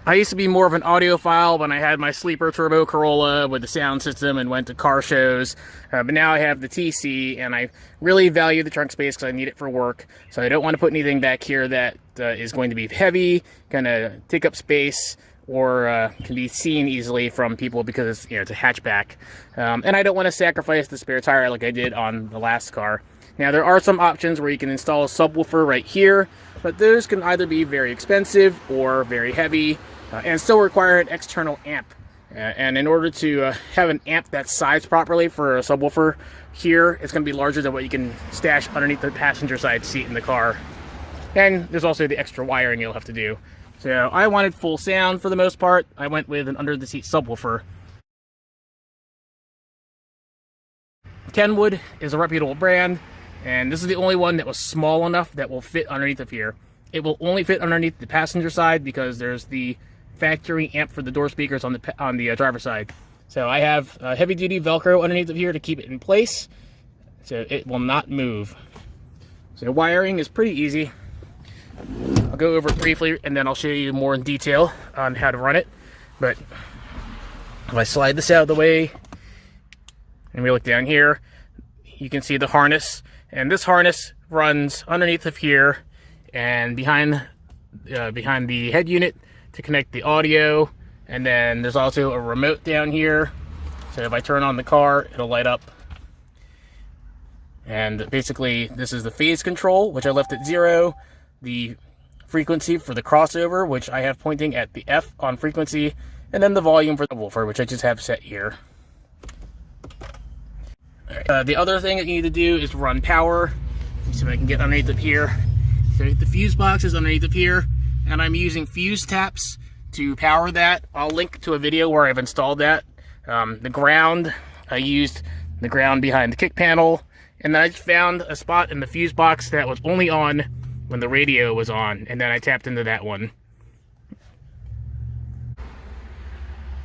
I used to be more of an audiophile when I had my sleeper turbo Corolla with the sound system and went to car shows. But now I have the TC, and I really value the trunk space because I need it for work. So I don't want to put anything back here that is going to be heavy, going to take up space, or can be seen easily from people because it's, it's a hatchback. And I don't want to sacrifice the spare tire like I did on the last car. Now, there are some options where you can install a subwoofer right here, but those can either be very expensive or very heavy and still require an external amp. And in order to have an amp that's sized properly for a subwoofer here, it's going to be larger than what you can stash underneath the passenger side seat in the car. And there's also the extra wiring you'll have to do. So I wanted full sound for the most part. I went with an under-the-seat subwoofer. Kenwood is a reputable brand, and this is the only one that was small enough that will fit underneath of here. It will only fit underneath the passenger side because there's the factory amp for the door speakers on the driver's side. So I have heavy-duty Velcro underneath of here to keep it in place, so it will not move. So wiring is pretty easy. I'll go over it briefly, and then I'll show you more in detail on how to run it. But if I slide this out of the way, and we look down here, you can see the harness. And this harness runs underneath of here and behind the head unit to connect the audio. And then there's also a remote down here. So if I turn on the car, it'll light up. And basically, this is the phase control, which I left at 0. The frequency for the crossover, which I have pointing at the F on frequency. And then the volume for the woofer, which I just have set here. The other thing that you need to do is run power. So I can get underneath of here. So the fuse box is underneath of here, and I'm using fuse taps to power that. I'll link to a video where I've installed that. The ground, I used the ground behind the kick panel, and then I just found a spot in the fuse box that was only on when the radio was on, and then I tapped into that one.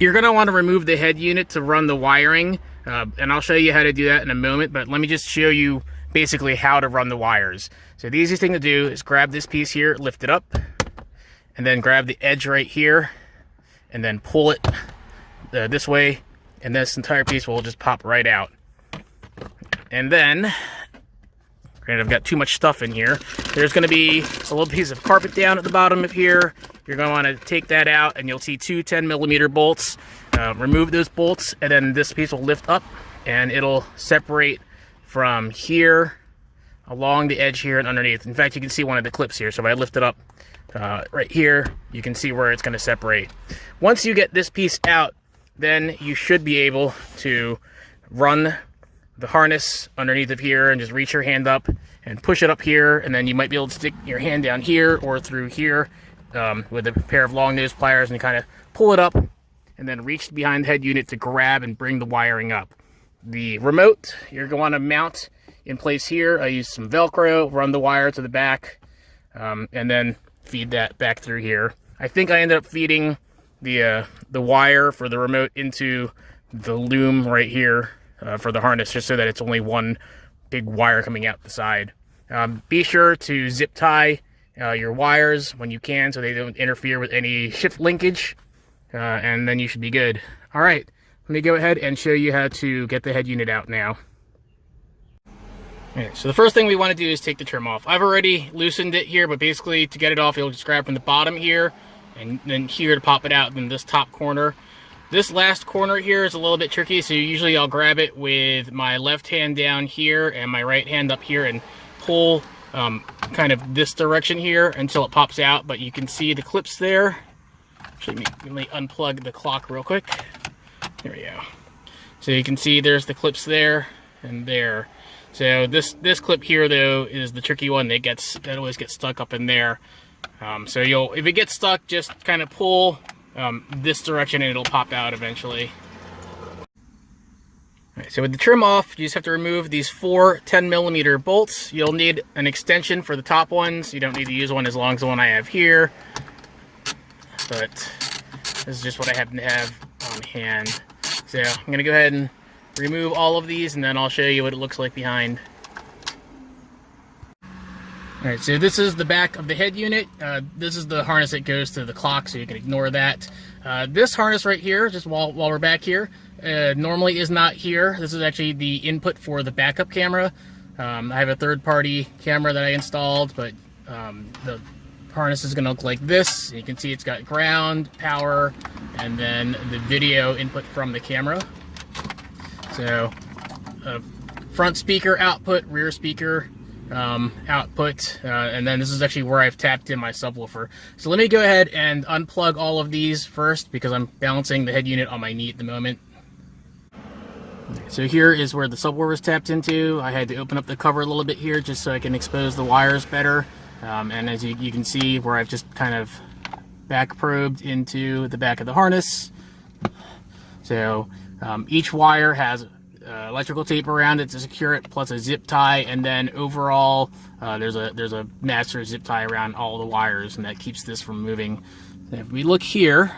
You're going to want to remove the head unit to run the wiring. And I'll show you how to do that in a moment, but let me just show you basically how to run the wires. So the easiest thing to do is grab this piece here, lift it up, and then grab the edge right here, and then pull it this way, and this entire piece will just pop right out. And then, granted I've got too much stuff in here, there's going to be a little piece of carpet down at the bottom of here. You're going to want to take that out, and you'll see two 10mm bolts. Remove those bolts, and then this piece will lift up, and it'll separate from here along the edge here and underneath. In fact, you can see one of the clips here. So if I lift it up right here, you can see where it's going to separate. Once you get this piece out, then you should be able to run the harness underneath of here and just reach your hand up and push it up here, and then you might be able to stick your hand down here or through here with a pair of long nose pliers and kind of pull it up, and then reach behind the head unit to grab and bring the wiring up. The remote, you're going to want to mount in place here. I use some Velcro, run the wire to the back, and then feed that back through here. I think I ended up feeding the wire for the remote into the loom right here for the harness, just so that it's only one big wire coming out the side. Be sure to zip tie your wires when you can so they don't interfere with any shift linkage. And then you should be good. All right, let me go ahead and show you how to get the head unit out now. Okay, so the first thing we want to do is take the trim off. I've already loosened it here, but basically to get it off, you'll just grab from the bottom here, and then here to pop it out in this top corner. This last corner here is a little bit tricky, so usually I'll grab it with my left hand down here and my right hand up here and pull kind of this direction here until it pops out, but you can see the clips there. Actually, let me unplug the clock real quick. There we go. So you can see there's the clips there and there. So this clip here though is the tricky one that always gets stuck up in there. So if it gets stuck, just kind of pull this direction and it'll pop out eventually. Alright, so with the trim off, you just have to remove these 4 10mm bolts. You'll need an extension for the top ones. You don't need to use one as long as the one I have here. But this is just what I happen to have on hand. So I'm going to go ahead and remove all of these, and then I'll show you what it looks like behind. All right, so this is the back of the head unit. This is the harness that goes to the clock, so you can ignore that. This harness right here, just while we're back here, normally is not here. This is actually the input for the backup camera. I have a third-party camera that I installed, but the harness is going to look like this. You can see it's got ground, power, and then the video input from the camera. So front speaker output, rear speaker output, and then this is actually where I've tapped in my subwoofer. So let me go ahead and unplug all of these first, because I'm balancing the head unit on my knee at the moment. So here is where the subwoofer is tapped into. I had to open up the cover a little bit here just so I can expose the wires better. And as you can see, where I've just kind of back probed into the back of the harness. So each wire has electrical tape around it to secure it, plus a zip tie, and then overall there's a master zip tie around all the wires, and that keeps this from moving. So if we look here,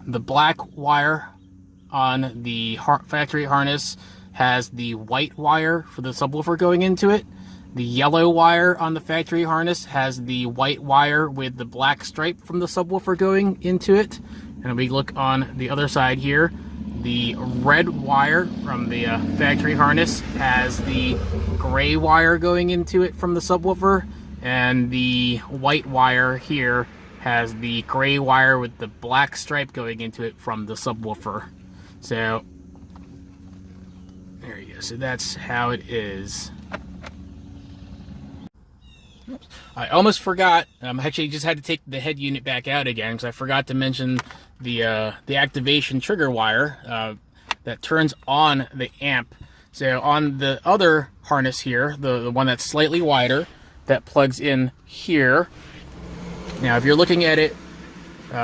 the black wire on the factory harness has the white wire for the subwoofer going into it. The yellow wire on the factory harness has the white wire with the black stripe from the subwoofer going into it. And we look on the other side here, the red wire from the factory harness has the gray wire going into it from the subwoofer, and the white wire here has the gray wire with the black stripe going into it from the subwoofer. So there you go. So that's how it is. I almost forgot. I actually just had to take the head unit back out again because I forgot to mention the activation trigger wire that turns on the amp. So on the other harness here, the one that's slightly wider, that plugs in here. Now, if you're looking at it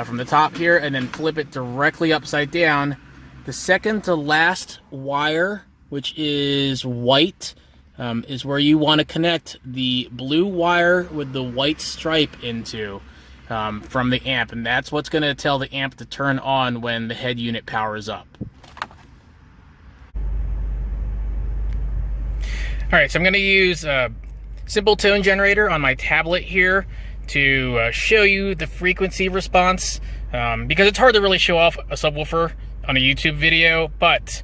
from the top here and then flip it directly upside down, the second to last wire, which is white, is where you want to connect the blue wire with the white stripe into from the amp, and that's what's going to tell the amp to turn on when the head unit powers up. Alright, so I'm going to use a simple tone generator on my tablet here to show you the frequency response, because it's hard to really show off a subwoofer on a YouTube video, but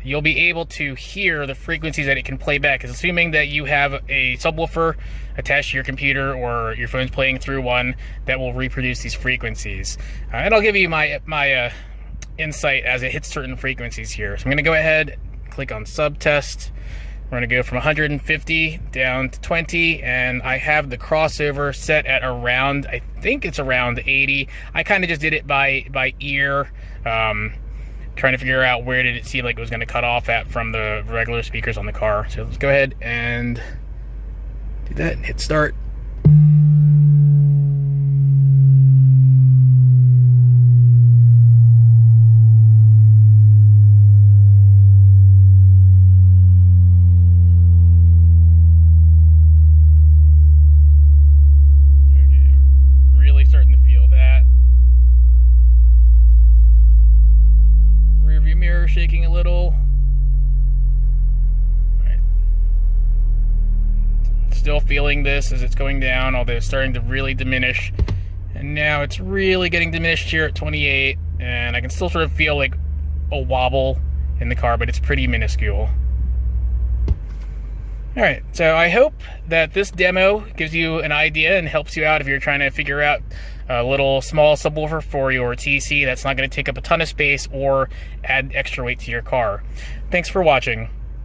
you'll be able to hear the frequencies that it can play back. Because assuming that you have a subwoofer attached to your computer or your phone's playing through one, that will reproduce these frequencies. And I'll give you my insight as it hits certain frequencies here. So I'm going to go ahead, click on subtest. We're going to go from 150 down to 20, and I have the crossover set at around, I think it's around 80. I kind of just did it by ear, trying to figure out where did it seem like it was going to cut off at from the regular speakers on the car. So let's go ahead and do that and hit start. Okay, really starting to feel that. Rearview mirror shaking a little. Right. Still feeling this as it's going down, although it's starting to really diminish. And now it's really getting diminished here at 28, and I can still sort of feel like a wobble in the car, but it's pretty minuscule. Alright, so I hope that this demo gives you an idea and helps you out if you're trying to figure out a little small subwoofer for your TC that's not going to take up a ton of space or add extra weight to your car. Thanks for watching.